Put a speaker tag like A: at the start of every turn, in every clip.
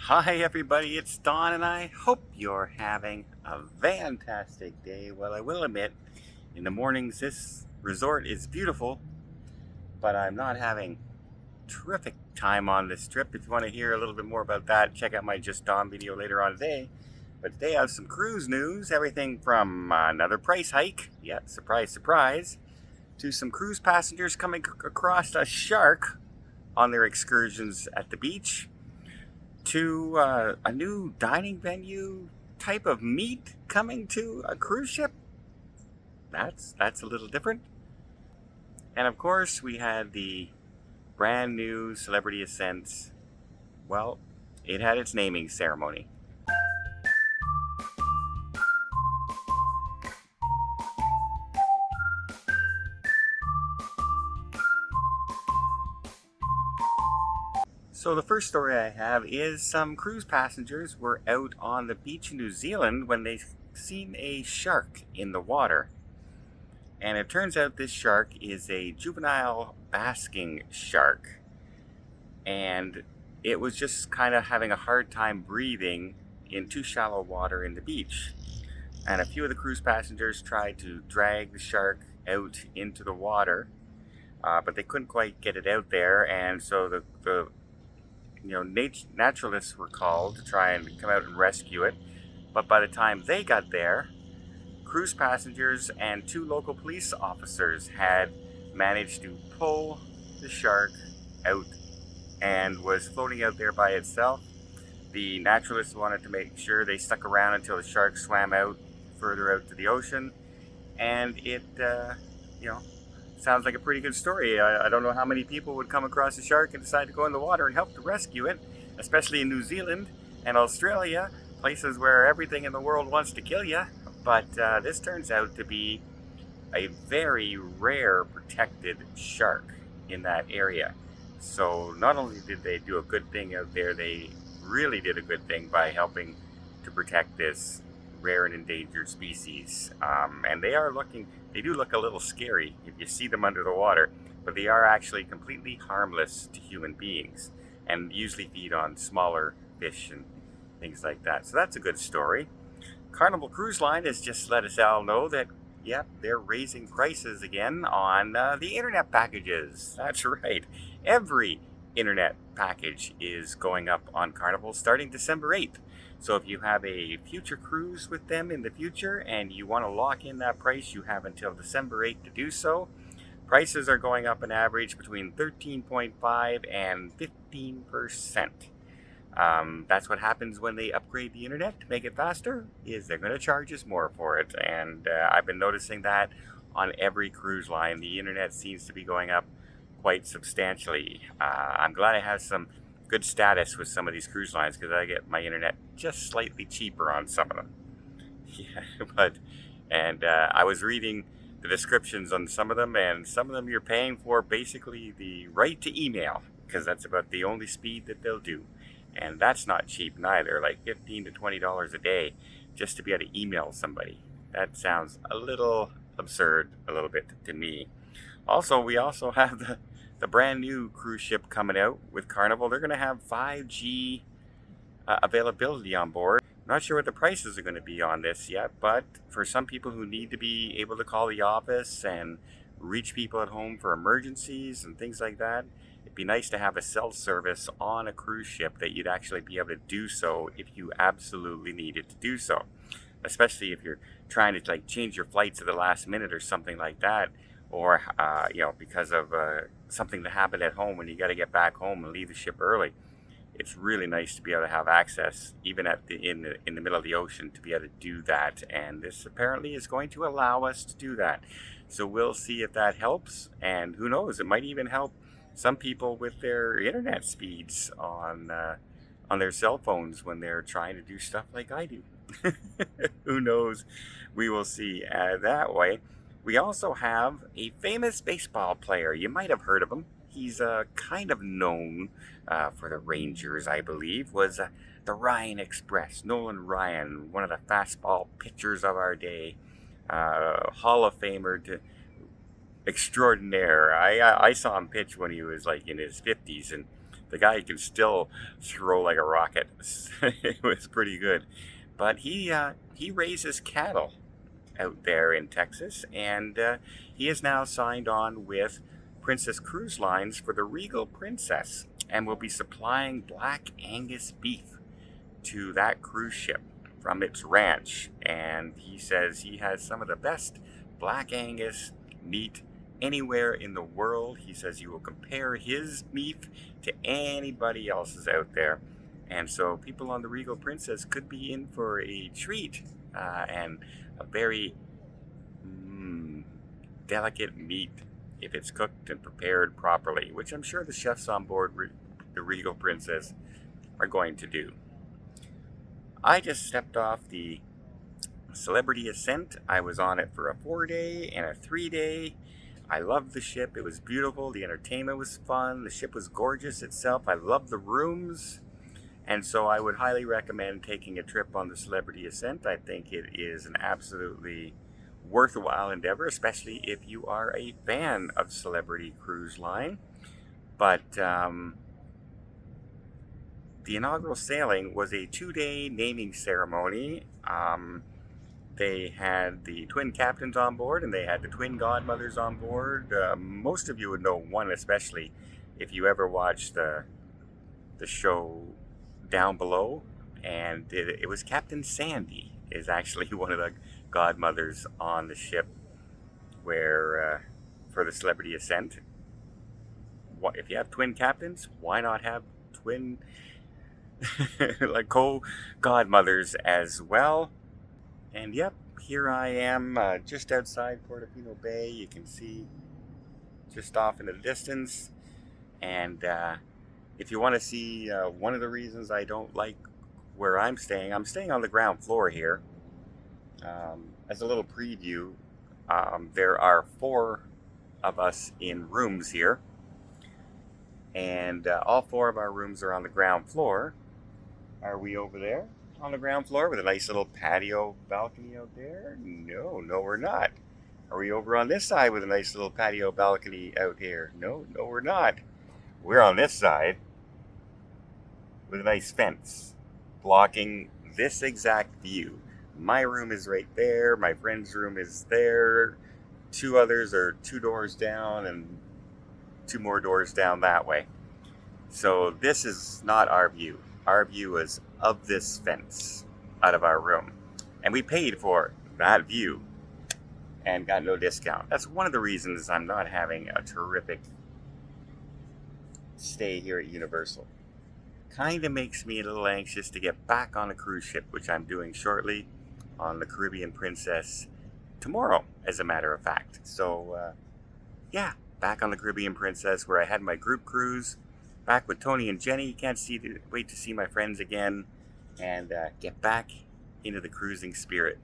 A: Hi everybody, it's Don and I hope you're having a fantastic day. Well, I will admit, in the mornings this resort is beautiful, but I'm not having terrific time on this trip. If you want to hear a little bit more about that, check out my Just Don video later on today. But today I have some cruise news, everything from another price hike, yeah, surprise, surprise, to some cruise passengers coming across a shark on their excursions at the beach, to a new dining venue type of meat coming to a cruise ship. That's a little different. And of course, we had the brand new Celebrity Ascent. Well, it had its naming ceremony. So the first story I have is some cruise passengers were out on the beach in New Zealand when they seen a shark in the water. And it turns out this shark is a juvenile basking shark. And it was just kind of having a hard time breathing in too shallow water in the beach. And a few of the cruise passengers tried to drag the shark out into the water, but they couldn't quite get it out there. And so the naturalists were called to try and come out and rescue it. But by the time they got there, cruise passengers and two local police officers had managed to pull the shark out and was floating out there by itself. The naturalists wanted to make sure they stuck around until the shark swam out further out to the ocean, and it sounds like a pretty good story. I don't know how many people would come across a shark and decide to go in the water and help to rescue it, especially in New Zealand and Australia, places where everything in the world wants to kill you. But this turns out to be a very rare protected shark in that area. So not only did they do a good thing out there, they really did a good thing by helping to protect this rare and endangered species. And they do look a little scary if you see them under the water, but they are actually completely harmless to human beings and usually feed on smaller fish and things like that. So that's a good story. Carnival Cruise Line has just let us all know that, yep, they're raising prices again on the internet packages. That's right. Every internet package is going up on Carnival starting December 8th. So if you have a future cruise with them in the future and you want to lock in that price, you have until December 8th to do so. Prices are going up an average between 13.5 and 15%. That's what happens when they upgrade the internet to make it faster, is they're going to charge us more for it. And I've been noticing that on every cruise line. The internet seems to be going up quite substantially. I'm glad I have some good status with some of these cruise lines because I get my internet just slightly cheaper on some of them. Yeah, I was reading the descriptions on some of them, and some of them you're paying for basically the right to email, because that's about the only speed that they'll do. And that's not cheap neither, like $15 to $20 a day just to be able to email somebody. That sounds a little absurd, a little bit to me. Also, we also have the brand new cruise ship coming out with Carnival. They're going to have 5G availability on board. I'm not sure what the prices are going to be on this yet, but for some people who need to be able to call the office and reach people at home for emergencies and things like that, it'd be nice to have a cell service on a cruise ship that you'd actually be able to do so if you absolutely needed to do so. Especially if you're trying to change your flights at the last minute or something like that, or because of something that happened at home when you got to get back home and leave the ship early. It's really nice to be able to have access, even in the middle of the ocean, to be able to do that. And this apparently is going to allow us to do that. So we'll see if that helps, and who knows, it might even help some people with their internet speeds on their cell phones when they're trying to do stuff like I do. Who knows? We will see that way. We also have a famous baseball player. You might have heard of him. He's kind of known for the Rangers, I believe, was the Ryan Express. Nolan Ryan, one of the fastball pitchers of our day. Hall of Famer extraordinaire. I saw him pitch when he was in his 50s, and The guy can still throw like a rocket. It was pretty good. But he raises cattle out there in Texas, and he is now signed on with Princess Cruise Lines for the Regal Princess, and will be supplying Black Angus beef to that cruise ship from its ranch. And he says he has some of the best Black Angus meat anywhere in the world. He says he will compare his beef to anybody else's out there. And so people on the Regal Princess could be in for a treat, and a very delicate meat if it's cooked and prepared properly, which I'm sure the chefs on board the Regal Princess are going to do. I just stepped off the Celebrity Ascent. I was on it for a 4-day and a 3-day. I loved the ship. It was beautiful. The entertainment was fun. The ship was gorgeous itself. I loved the rooms. And so I would highly recommend taking a trip on the Celebrity Ascent. I think it is an absolutely worthwhile endeavor, especially if you are a fan of Celebrity Cruise Line. But the inaugural sailing was a 2-day naming ceremony. They had the twin captains on board, and they had the twin godmothers on board. Most of you would know one, especially if you ever watched the show Down Below, and it was Captain Sandy is actually one of the godmothers on the ship where for the Celebrity Ascent. If you have twin captains, why not have twin like co-godmothers as well? And yep, here I am just outside Portofino Bay. You can see just off in the distance. And if you want to see one of the reasons I don't like where I'm staying on the ground floor here. As a little preview, there are 4 of us in rooms here. And all 4 of our rooms are on the ground floor. Are we over there on the ground floor with a nice little patio balcony out there? No, we're not. Are we over on this side with a nice little patio balcony out here? No, we're not. We're on this side with a nice fence blocking this exact view. My room is right there. My friend's room is there. 2 others are 2 doors down and 2 more doors down that way. So this is not our view. Our view is of this fence out of our room. And we paid for that view and got no discount. That's one of the reasons I'm not having a terrific stay here at Universal. Kind of makes me a little anxious to get back on a cruise ship, which I'm doing shortly on the Caribbean Princess tomorrow, as a matter of fact. So, yeah, back on the Caribbean Princess where I had my group cruise, back with Tony and Jenny. Can't wait to see my friends again and get back into the cruising spirit.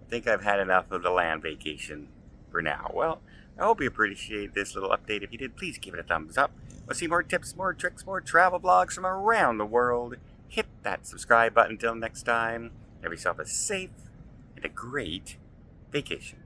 A: I think I've had enough of the land vacation for now. Well, I hope you appreciate this little update. If you did, please give it a thumbs up. Want to see more tips, more tricks, more travel vlogs from around the world? Hit that subscribe button. Until next time, have yourself a safe and a great vacation.